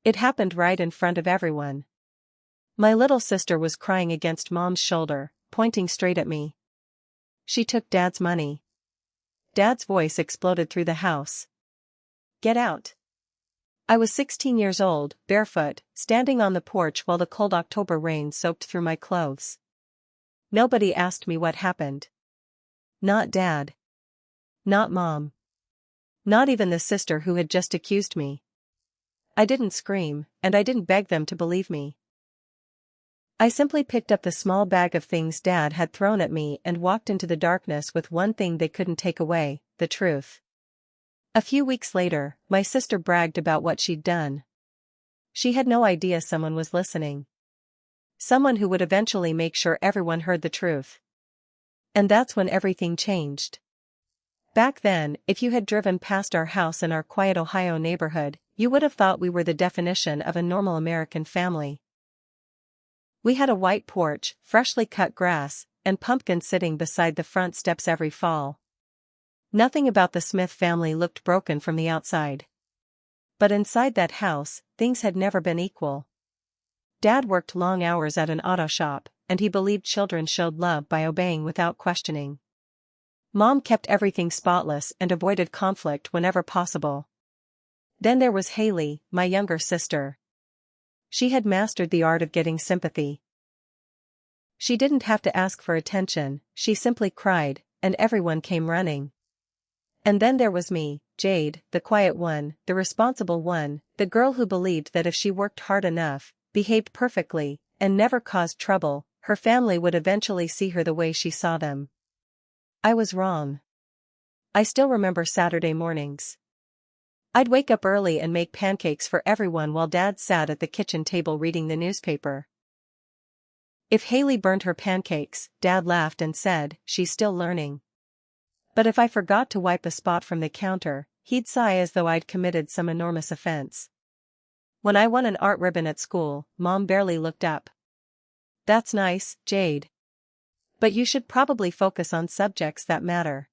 It happened right in front of everyone. My little sister was crying against Mom's shoulder, pointing straight at me. She took Dad's money. Dad's voice exploded through the house. Get out. I was 16 years old, barefoot, standing on the porch while the cold October rain soaked through my clothes. Nobody asked me what happened. Not Dad. Not Mom. Not even the sister who had just accused me. I didn't scream, and I didn't beg them to believe me. I simply picked up the small bag of things Dad had thrown at me and walked into the darkness with one thing they couldn't take away, the truth. A few weeks later, my sister bragged about what she'd done. She had no idea someone was listening. Someone who would eventually make sure everyone heard the truth. And that's when everything changed. Back then, if you had driven past our house in our quiet Ohio neighborhood, you would have thought we were the definition of a normal American family. We had a white porch, freshly cut grass, and pumpkins sitting beside the front steps every fall. Nothing about the Smith family looked broken from the outside. But inside that house, things had never been equal. Dad worked long hours at an auto shop, and he believed children showed love by obeying without questioning. Mom kept everything spotless and avoided conflict whenever possible. Then there was Haley, my younger sister. She had mastered the art of getting sympathy. She didn't have to ask for attention, she simply cried, and everyone came running. And then there was me, Jade, the quiet one, the responsible one, the girl who believed that if she worked hard enough, behaved perfectly, and never caused trouble, her family would eventually see her the way she saw them. I was wrong. I still remember Saturday mornings. I'd wake up early and make pancakes for everyone while Dad sat at the kitchen table reading the newspaper. If Haley burned her pancakes, Dad laughed and said, "She's still learning." But if I forgot to wipe a spot from the counter, he'd sigh as though I'd committed some enormous offense. When I won an art ribbon at school, Mom barely looked up. "That's nice, Jade. But you should probably focus on subjects that matter."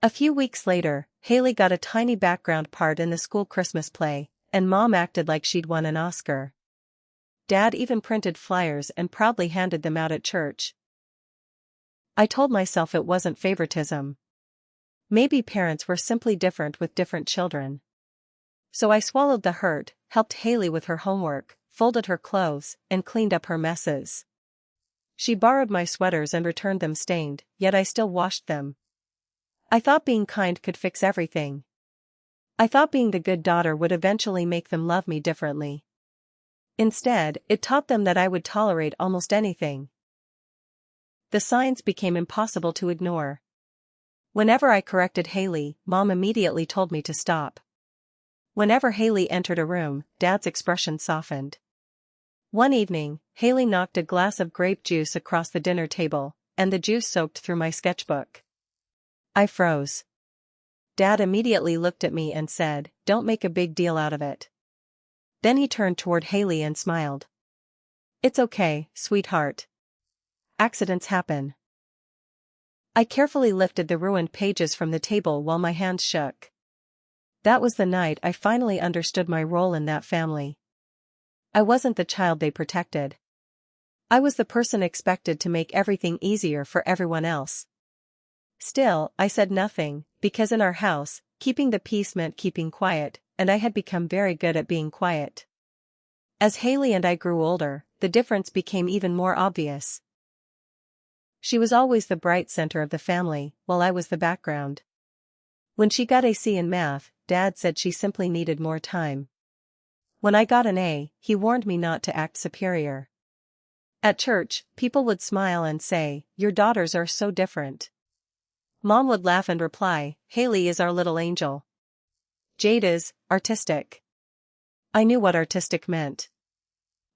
A few weeks later, Haley got a tiny background part in the school Christmas play, and Mom acted like she'd won an Oscar. Dad even printed flyers and proudly handed them out at church. I told myself it wasn't favoritism. Maybe parents were simply different with different children. So I swallowed the hurt, helped Haley with her homework, folded her clothes, and cleaned up her messes. She borrowed my sweaters and returned them stained, yet I still washed them. I thought being kind could fix everything. I thought being the good daughter would eventually make them love me differently. Instead, it taught them that I would tolerate almost anything. The signs became impossible to ignore. Whenever I corrected Haley, Mom immediately told me to stop. Whenever Haley entered a room, Dad's expression softened. One evening, Haley knocked a glass of grape juice across the dinner table, and the juice soaked through my sketchbook. I froze. Dad immediately looked at me and said, "Don't make a big deal out of it." Then he turned toward Haley and smiled. "It's okay, sweetheart. Accidents happen." I carefully lifted the ruined pages from the table while my hands shook. That was the night I finally understood my role in that family. I wasn't the child they protected. I was the person expected to make everything easier for everyone else. Still, I said nothing, because in our house, keeping the peace meant keeping quiet, and I had become very good at being quiet. As Haley and I grew older, the difference became even more obvious. She was always the bright center of the family, while I was the background. When she got a C in math, Dad said she simply needed more time. When I got an A, he warned me not to act superior. At church, people would smile and say, "Your daughters are so different." Mom would laugh and reply, "Haley is our little angel. Jade is artistic." I knew what artistic meant.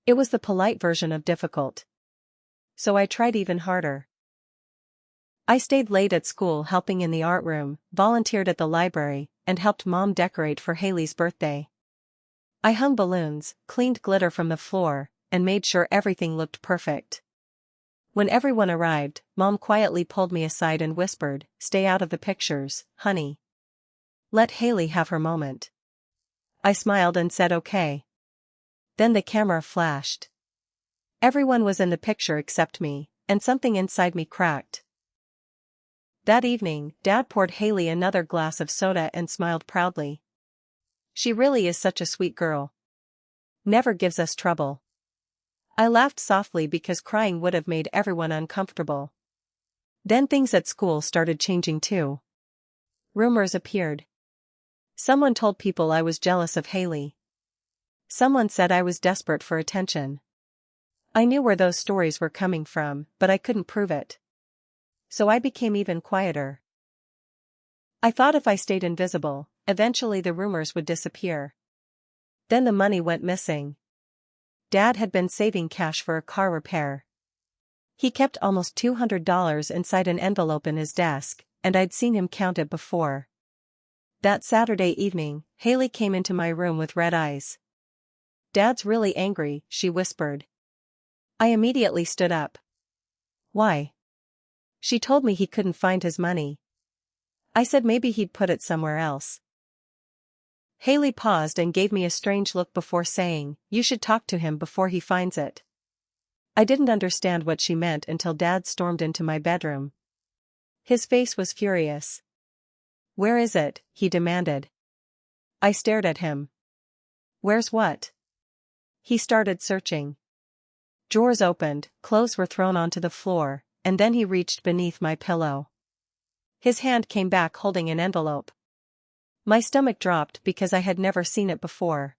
It was the polite version of difficult. So I tried even harder. I stayed late at school helping in the art room, volunteered at the library, and helped Mom decorate for Haley's birthday. I hung balloons, cleaned glitter from the floor, and made sure everything looked perfect. When everyone arrived, Mom quietly pulled me aside and whispered, "Stay out of the pictures, honey. Let Haley have her moment." I smiled and said okay. Then the camera flashed. Everyone was in the picture except me, and something inside me cracked. That evening, Dad poured Haley another glass of soda and smiled proudly. She really is such a sweet girl. Never gives us trouble. I laughed softly because crying would have made everyone uncomfortable. Then things at school started changing too. Rumors appeared. Someone told people I was jealous of Haley. Someone said I was desperate for attention. I knew where those stories were coming from, but I couldn't prove it. So I became even quieter. I thought if I stayed invisible, eventually the rumors would disappear. Then the money went missing. Dad had been saving cash for a car repair. He kept almost $200 inside an envelope in his desk, and I'd seen him count it before. That Saturday evening, Haley came into my room with red eyes. "Dad's really angry," she whispered. I immediately stood up. "Why?" She told me he couldn't find his money. I said maybe he'd put it somewhere else. Haley paused and gave me a strange look before saying, "You should talk to him before he finds it." I didn't understand what she meant until Dad stormed into my bedroom. His face was furious. "Where is it?" he demanded. I stared at him. "Where's what?" He started searching. Drawers opened, clothes were thrown onto the floor, and then he reached beneath my pillow. His hand came back holding an envelope. My stomach dropped because I had never seen it before.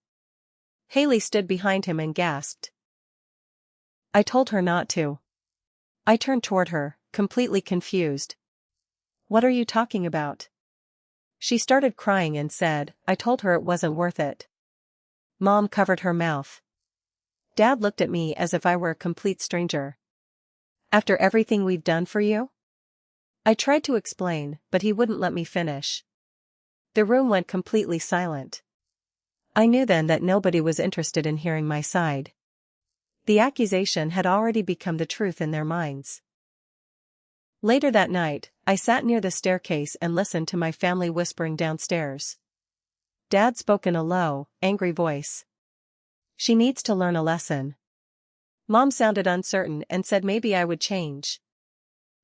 Haley stood behind him and gasped. "I told her not to." I turned toward her, completely confused. "What are you talking about?" She started crying and said, "I told her it wasn't worth it." Mom covered her mouth. Dad looked at me as if I were a complete stranger. "After everything we've done for you?" I tried to explain, but he wouldn't let me finish. The room went completely silent. I knew then that nobody was interested in hearing my side. The accusation had already become the truth in their minds. Later that night, I sat near the staircase and listened to my family whispering downstairs. Dad spoke in a low, angry voice. "She needs to learn a lesson." Mom sounded uncertain and said maybe I would change.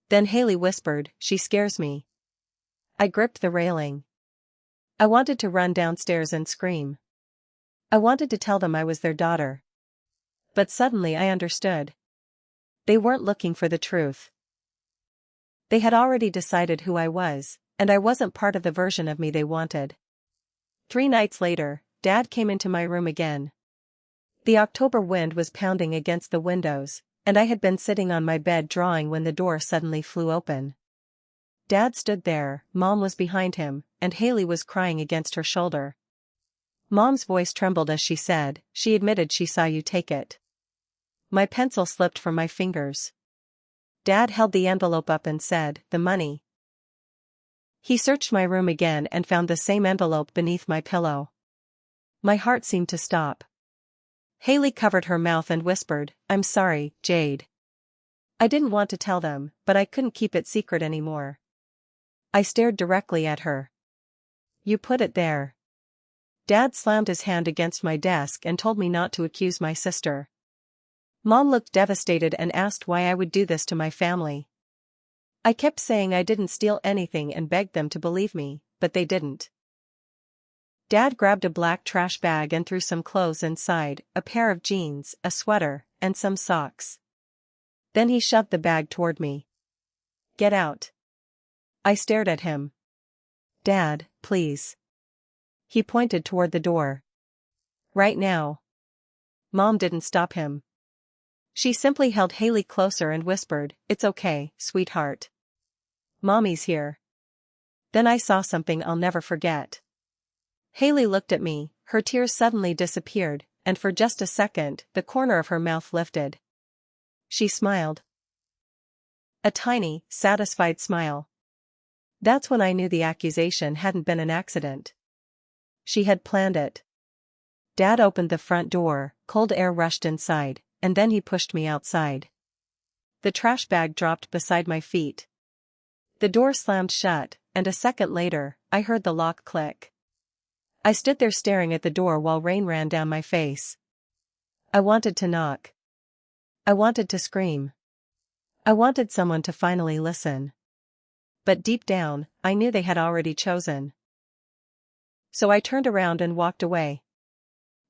Then Haley whispered, "She scares me." I gripped the railing. I wanted to run downstairs and scream. I wanted to tell them I was their daughter. But suddenly I understood. They weren't looking for the truth. They had already decided who I was, and I wasn't part of the version of me they wanted. 3 nights later, Dad came into my room again. The October wind was pounding against the windows, and I had been sitting on my bed drawing when the door suddenly flew open. Dad stood there, Mom was behind him, and Haley was crying against her shoulder. Mom's voice trembled as she said, "She admitted she saw you take it." My pencil slipped from my fingers. Dad held the envelope up and said, "The money." He searched my room again and found the same envelope beneath my pillow. My heart seemed to stop. Haley covered her mouth and whispered, "I'm sorry, Jade." I didn't want to tell them, but I couldn't keep it secret anymore. I stared directly at her. "You put it there." Dad slammed his hand against my desk and told me not to accuse my sister. Mom looked devastated and asked why I would do this to my family. I kept saying I didn't steal anything and begged them to believe me, but they didn't. Dad grabbed a black trash bag and threw some clothes inside, a pair of jeans, a sweater, and some socks. Then he shoved the bag toward me. "Get out." I stared at him. "Dad, please." He pointed toward the door. "Right now." Mom didn't stop him. She simply held Haley closer and whispered, "It's okay, sweetheart. Mommy's here." Then I saw something I'll never forget. Haley looked at me, her tears suddenly disappeared, and for just a second, the corner of her mouth lifted. She smiled. A tiny, satisfied smile. That's when I knew the accusation hadn't been an accident. She had planned it. Dad opened the front door, cold air rushed inside, and then he pushed me outside. The trash bag dropped beside my feet. The door slammed shut, and a second later, I heard the lock click. I stood there staring at the door while rain ran down my face. I wanted to knock. I wanted to scream. I wanted someone to finally listen. But deep down, I knew they had already chosen. So I turned around and walked away.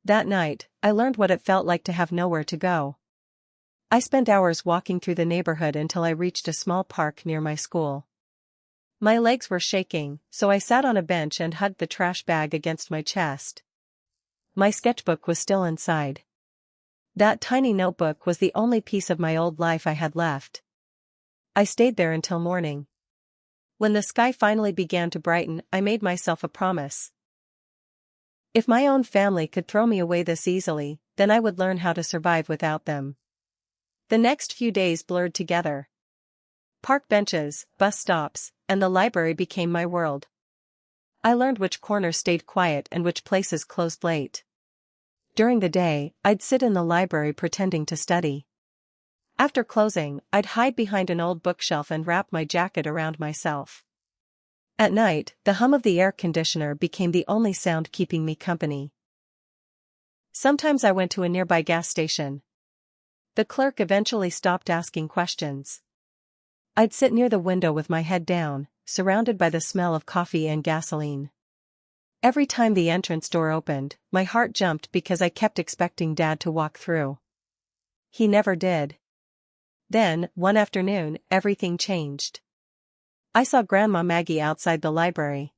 That night, I learned what it felt like to have nowhere to go. I spent hours walking through the neighborhood until I reached a small park near my school. My legs were shaking, so I sat on a bench and hugged the trash bag against my chest. My sketchbook was still inside. That tiny notebook was the only piece of my old life I had left. I stayed there until morning. When the sky finally began to brighten, I made myself a promise. If my own family could throw me away this easily, then I would learn how to survive without them. The next few days blurred together. Park benches, bus stops, and the library became my world. I learned which corners stayed quiet and which places closed late. During the day, I'd sit in the library pretending to study. After closing, I'd hide behind an old bookshelf and wrap my jacket around myself. At night, the hum of the air conditioner became the only sound keeping me company. Sometimes I went to a nearby gas station. The clerk eventually stopped asking questions. I'd sit near the window with my head down, surrounded by the smell of coffee and gasoline. Every time the entrance door opened, my heart jumped because I kept expecting Dad to walk through. He never did. Then, one afternoon, everything changed. I saw Grandma Maggie outside the library.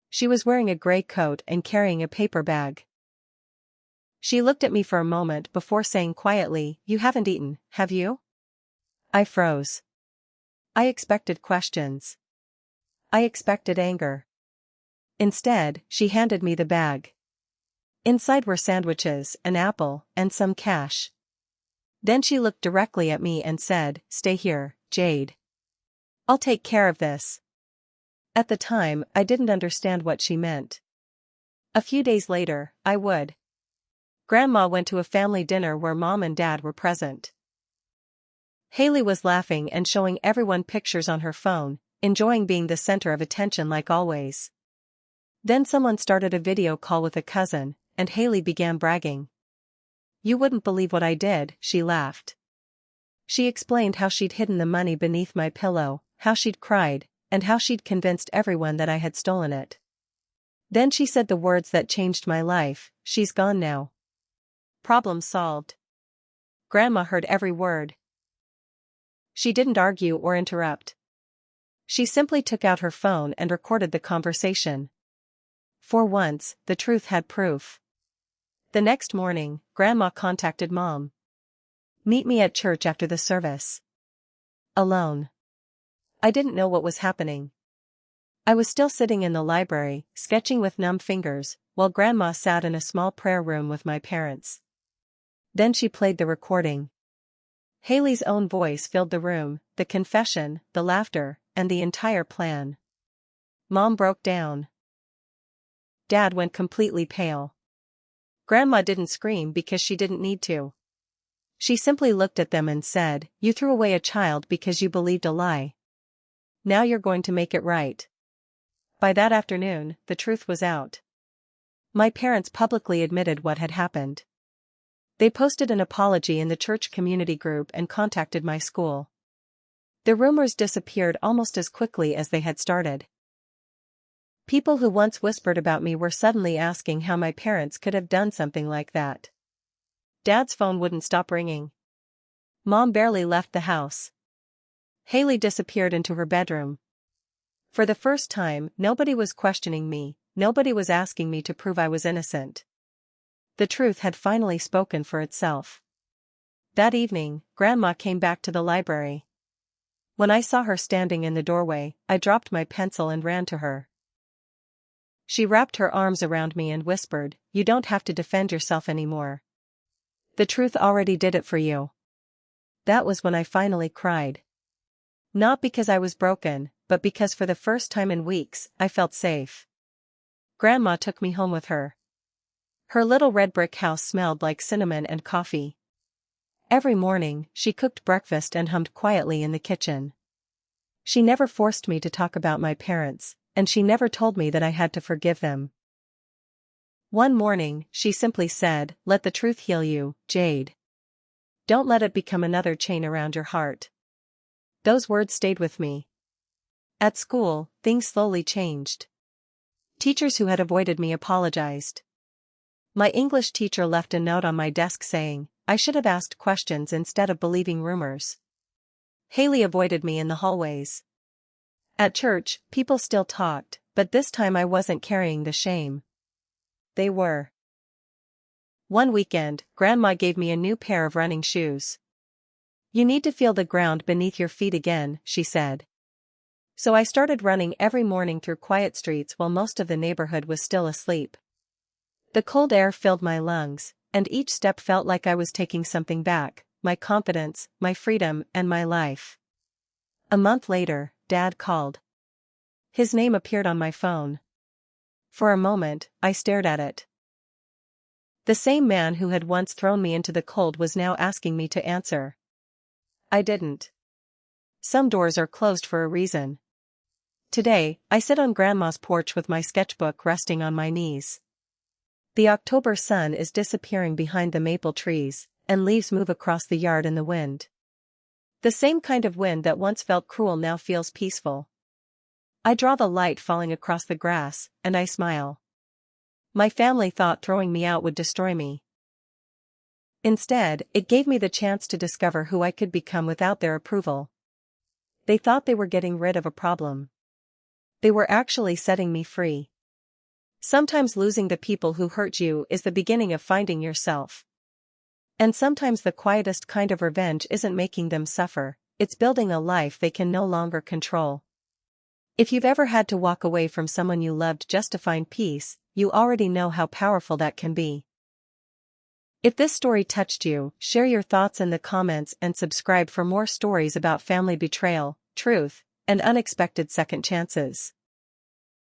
She was wearing a gray coat and carrying a paper bag. She looked at me for a moment before saying quietly, "You haven't eaten, have you?" I froze. I expected questions. I expected anger. Instead, she handed me the bag. Inside were sandwiches, an apple, and some cash. Then she looked directly at me and said, "Stay here, Jade. I'll take care of this." At the time, I didn't understand what she meant. A few days later, I would. Grandma went to a family dinner where Mom and Dad were present. Haley was laughing and showing everyone pictures on her phone, enjoying being the center of attention like always. Then someone started a video call with a cousin, and Haley began bragging. "You wouldn't believe what I did," she laughed. She explained how she'd hidden the money beneath my pillow, how she'd cried, and how she'd convinced everyone that I had stolen it. Then she said the words that changed my life, "She's gone now. Problem solved." Grandma heard every word. She didn't argue or interrupt. She simply took out her phone and recorded the conversation. For once, the truth had proof. The next morning, Grandma contacted Mom. "Meet me at church after the service." Alone. I didn't know what was happening. I was still sitting in the library, sketching with numb fingers, while Grandma sat in a small prayer room with my parents. Then she played the recording. Haley's own voice filled the room, the confession, the laughter, and the entire plan. Mom broke down. Dad went completely pale. Grandma didn't scream because she didn't need to. She simply looked at them and said, "You threw away a child because you believed a lie. Now you're going to make it right." By that afternoon, the truth was out. My parents publicly admitted what had happened. They posted an apology in the church community group and contacted my school. The rumors disappeared almost as quickly as they had started. People who once whispered about me were suddenly asking how my parents could have done something like that. Dad's phone wouldn't stop ringing. Mom barely left the house. Haley disappeared into her bedroom. For the first time, nobody was questioning me, nobody was asking me to prove I was innocent. The truth had finally spoken for itself. That evening, Grandma came back to the library. When I saw her standing in the doorway, I dropped my pencil and ran to her. She wrapped her arms around me and whispered, "You don't have to defend yourself anymore. The truth already did it for you." That was when I finally cried. Not because I was broken, but because for the first time in weeks, I felt safe. Grandma took me home with her. Her little red brick house smelled like cinnamon and coffee. Every morning, she cooked breakfast and hummed quietly in the kitchen. She never forced me to talk about my parents, and she never told me that I had to forgive them. One morning, she simply said, "Let the truth heal you, Jade. Don't let it become another chain around your heart." Those words stayed with me. At school, things slowly changed. Teachers who had avoided me apologized. My English teacher left a note on my desk saying, I should have asked questions instead of believing rumors. Haley avoided me in the hallways. At church, people still talked, but this time I wasn't carrying the shame. They were. One weekend, Grandma gave me a new pair of running shoes. "You need to feel the ground beneath your feet again," she said. So I started running every morning through quiet streets while most of the neighborhood was still asleep. The cold air filled my lungs, and each step felt like I was taking something back, my confidence, my freedom, and my life. A month later, Dad called. His name appeared on my phone. For a moment, I stared at it. The same man who had once thrown me into the cold was now asking me to answer. I didn't. Some doors are closed for a reason. Today, I sit on Grandma's porch with my sketchbook resting on my knees. The October sun is disappearing behind the maple trees, and leaves move across the yard in the wind. The same kind of wind that once felt cruel now feels peaceful. I draw the light falling across the grass, and I smile. My family thought throwing me out would destroy me. Instead, it gave me the chance to discover who I could become without their approval. They thought they were getting rid of a problem. They were actually setting me free. Sometimes losing the people who hurt you is the beginning of finding yourself. And sometimes the quietest kind of revenge isn't making them suffer, it's building a life they can no longer control. If you've ever had to walk away from someone you loved just to find peace, you already know how powerful that can be. If this story touched you, share your thoughts in the comments and subscribe for more stories about family betrayal, truth, and unexpected second chances.